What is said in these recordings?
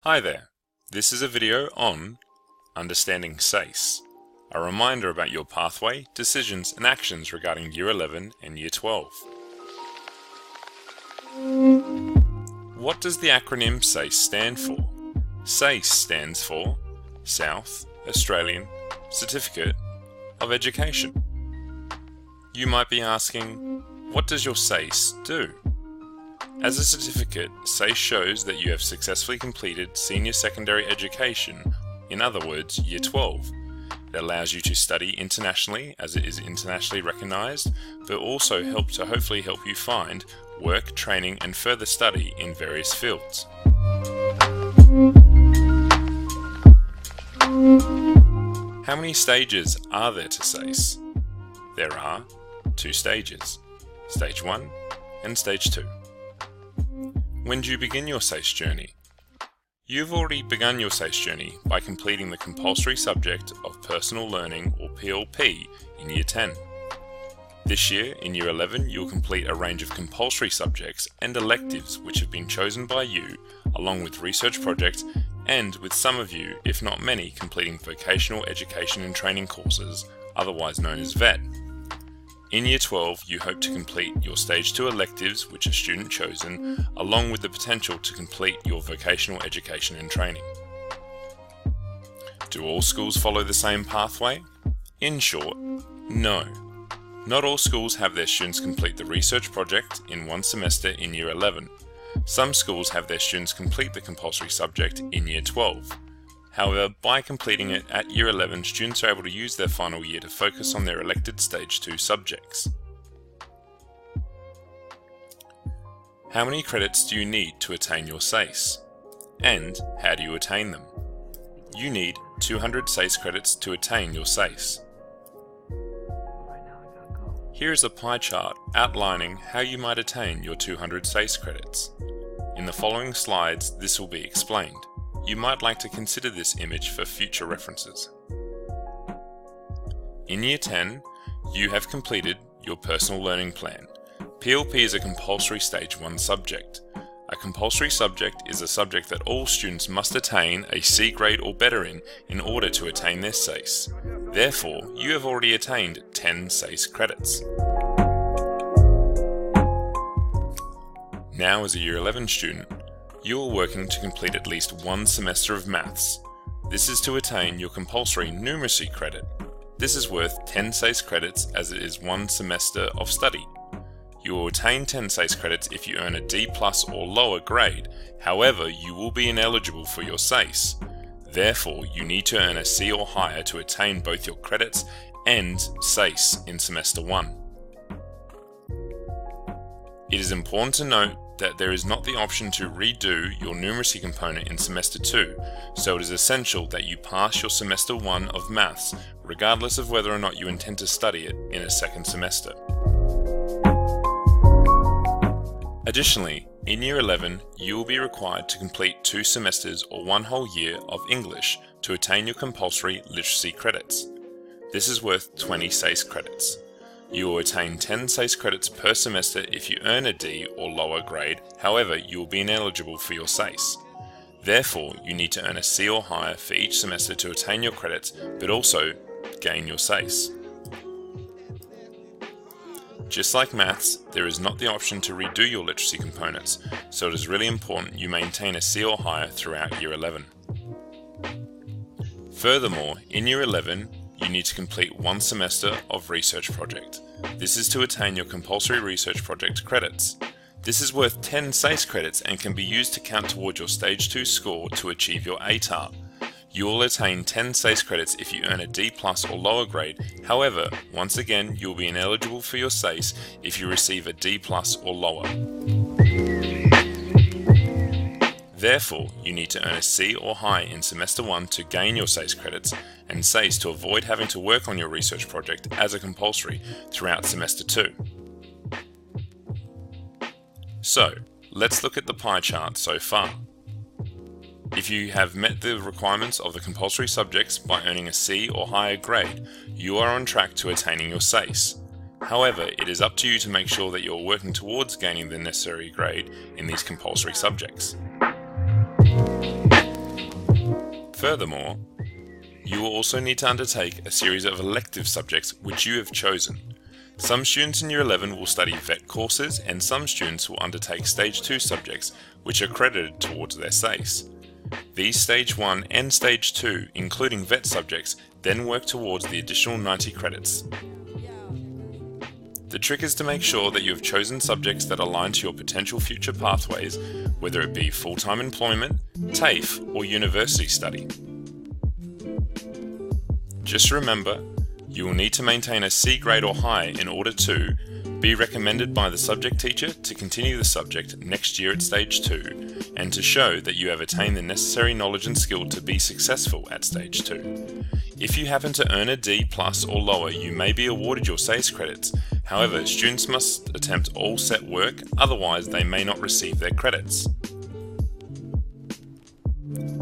Hi there, this is a video on understanding SACE, a reminder about your pathway, decisions and actions regarding Year 11 and Year 12. What does the acronym SACE stand for? SACE stands for South Australian Certificate of Education. You might be asking, what does your SACE do? As a certificate, SACE shows that you have successfully completed senior secondary education, in other words, Year 12. It allows you to study internationally as it is internationally recognised, but also hopefully help you find work, training and further study in various fields. How many stages are there to SACE? There are 2 stages, Stage 1 and Stage 2. When do you begin your SACE journey? You've already begun your SACE journey by completing the compulsory subject of personal learning or PLP in Year 10. This year, in Year 11, you'll complete a range of compulsory subjects and electives which have been chosen by you, along with research projects and with some of you, if not many, completing vocational education and training courses, otherwise known as VET. In Year 12, you hope to complete your Stage 2 electives, which are student chosen, along with the potential to complete your vocational education and training. Do all schools follow the same pathway? In short, no. Not all schools have their students complete the research project in one semester in Year 11. Some schools have their students complete the compulsory subject in Year 12. However, by completing it at Year 11, students are able to use their final year to focus on their elected Stage 2 subjects. How many credits do you need to attain your SACE? And how do you attain them? You need 200 SACE credits to attain your SACE. Here is a pie chart outlining how you might attain your 200 SACE credits. In the following slides, this will be explained. You might like to consider this image for future references. In Year 10, you have completed your personal learning plan. PLP is a compulsory Stage 1 subject. A compulsory subject is a subject that all students must attain a C grade or better in order to attain their SACE. Therefore, you have already attained 10 SACE credits. Now, as a Year 11 student, you are working to complete at least one semester of maths. This is to attain your compulsory numeracy credit. This is worth 10 SACE credits as it is one semester of study. You will attain 10 SACE credits if you earn a D+ or lower grade. However, you will be ineligible for your SACE. Therefore, you need to earn a C or higher to attain both your credits and SACE in semester 1. It is important to note that there is not the option to redo your numeracy component in semester 2, so it is essential that you pass your semester 1 of maths, regardless of whether or not you intend to study it in a second semester. Additionally, in Year 11, you will be required to complete 2 semesters or 1 whole year of English to attain your compulsory literacy credits. This is worth 20 SACE credits. You will attain 10 SACE credits per semester if you earn a D or lower grade, however, you will be ineligible for your SACE. Therefore, you need to earn a C or higher for each semester to attain your credits, but also gain your SACE. Just like maths, there is not the option to redo your literacy components, so it is really important you maintain a C or higher throughout Year 11. Furthermore, in Year 11, you need to complete 1 semester of research project. This is to attain your compulsory research project credits. This is worth 10 SACE credits and can be used to count towards your Stage 2 score to achieve your ATAR. You will attain 10 SACE credits if you earn a D+ or lower grade. However, once again, you will be ineligible for your SACE if you receive a D+ or lower. Therefore, you need to earn a C or higher in semester 1 to gain your SACE credits, and SACE to avoid having to work on your research project as a compulsory throughout semester 2. So, let's look at the pie chart so far. If you have met the requirements of the compulsory subjects by earning a C or higher grade, you are on track to attaining your SACE. However, it is up to you to make sure that you are working towards gaining the necessary grade in these compulsory subjects. Furthermore, you will also need to undertake a series of elective subjects which you have chosen. Some students in Year 11 will study VET courses, and some students will undertake Stage 2 subjects which are credited towards their SACE. These Stage 1 and Stage 2, including VET subjects, then work towards the additional 90 credits. The trick is to make sure that you have chosen subjects that align to your potential future pathways, whether it be full-time employment, TAFE, or university study. Just remember, you will need to maintain a C grade or higher in order to be recommended by the subject teacher to continue the subject next year at Stage 2, and to show that you have attained the necessary knowledge and skill to be successful at Stage 2. If you happen to earn a D+ or lower, you may be awarded your SACE credits. However, students must attempt all set work, otherwise they may not receive their credits.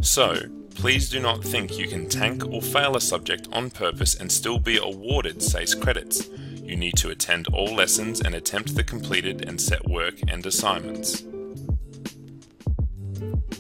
So, please do not think you can tank or fail a subject on purpose and still be awarded SACE credits. You need to attend all lessons and attempt the completed and set work and assignments.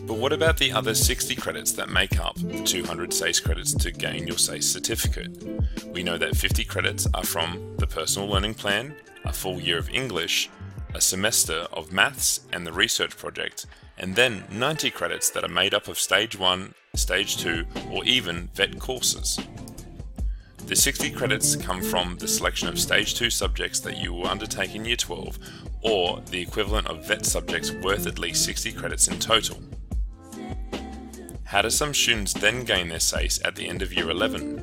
But what about the other 60 credits that make up the 200 SACE credits to gain your SACE certificate? We know that 50 credits are from the personal learning plan, a full year of English, a semester of maths and the research project, and then 90 credits that are made up of Stage 1, Stage 2, or even VET courses. The 60 credits come from the selection of Stage 2 subjects that you will undertake in Year 12, or the equivalent of VET subjects worth at least 60 credits in total. How do some students then gain their SACE at the end of Year 11?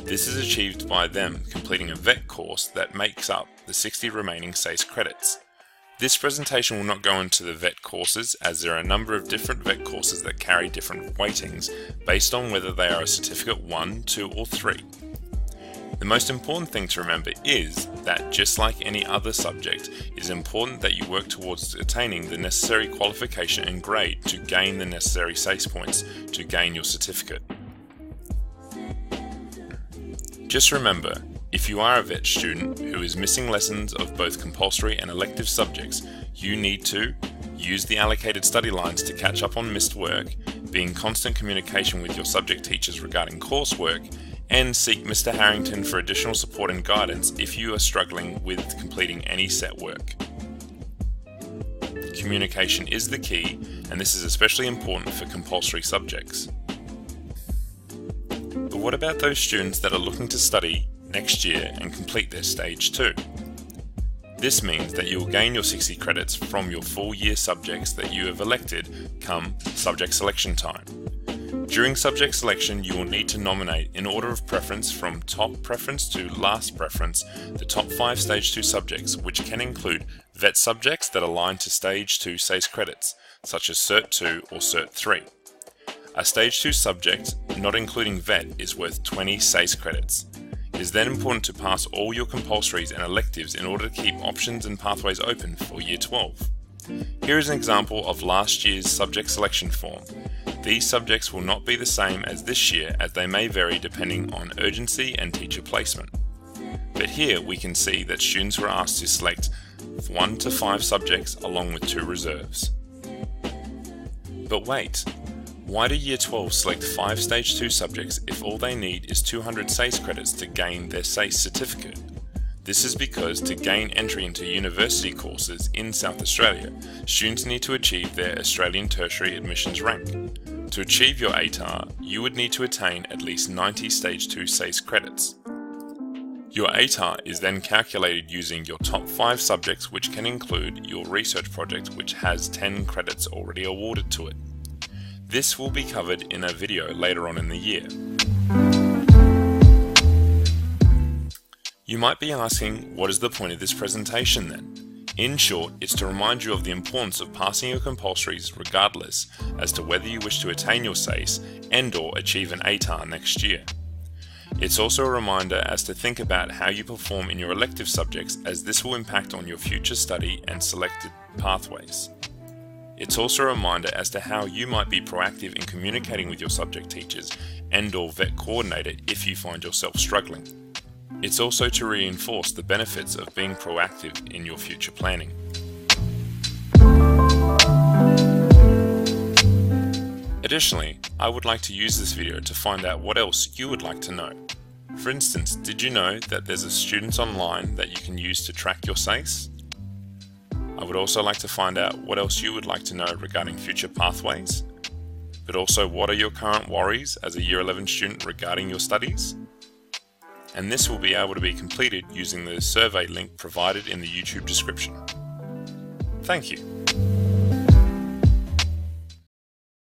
This is achieved by them completing a VET course that makes up the 60 remaining SACE credits. This presentation will not go into the VET courses, as there are a number of different VET courses that carry different weightings based on whether they are a Certificate 1, 2 or 3. The most important thing to remember is that, just like any other subject, it is important that you work towards attaining the necessary qualification and grade to gain the necessary SACE points to gain your certificate. Just remember, if you are a VET student who is missing lessons of both compulsory and elective subjects, you need to use the allocated study lines to catch up on missed work, be in constant communication with your subject teachers regarding coursework, and seek Mr. Harrington for additional support and guidance if you are struggling with completing any set work. Communication is the key, and this is especially important for compulsory subjects. But what about those students that are looking to study next year and complete their Stage 2? This means that you will gain your 60 credits from your full year subjects that you have elected come subject selection time. During subject selection, you will need to nominate, in order of preference from top preference to last preference, the top 5 Stage 2 subjects, which can include VET subjects that align to Stage 2 SACE credits, such as Cert 2 or Cert 3. A Stage 2 subject, not including VET, is worth 20 SACE credits. It is then important to pass all your compulsories and electives in order to keep options and pathways open for Year 12. Here is an example of last year's subject selection form. These subjects will not be the same as this year, as they may vary depending on urgency and teacher placement. But here we can see that students were asked to select 1 to 5 subjects along with 2 reserves. But wait, why do Year 12 select 5 Stage 2 subjects if all they need is 200 SACE credits to gain their SACE certificate? This is because to gain entry into university courses in South Australia, students need to achieve their Australian Tertiary Admissions rank. To achieve your ATAR, you would need to attain at least 90 Stage 2 SACE credits. Your ATAR is then calculated using your top 5 subjects, which can include your research project, which has 10 credits already awarded to it. This will be covered in a video later on in the year. You might be asking, what is the point of this presentation then? In short, it's to remind you of the importance of passing your compulsories regardless as to whether you wish to attain your SACE and/or achieve an ATAR next year. It's also a reminder as to think about how you perform in your elective subjects, as this will impact on your future study and selected pathways. It's also a reminder as to how you might be proactive in communicating with your subject teachers and/or VET coordinator if you find yourself struggling. It's also to reinforce the benefits of being proactive in your future planning. Additionally, I would like to use this video to find out what else you would like to know. For instance, did you know that there's a Students Online that you can use to track your SACE? I would also like to find out what else you would like to know regarding future pathways, but also what are your current worries as a Year 11 student regarding your studies? And this will be able to be completed using the survey link provided in the YouTube description. Thank you.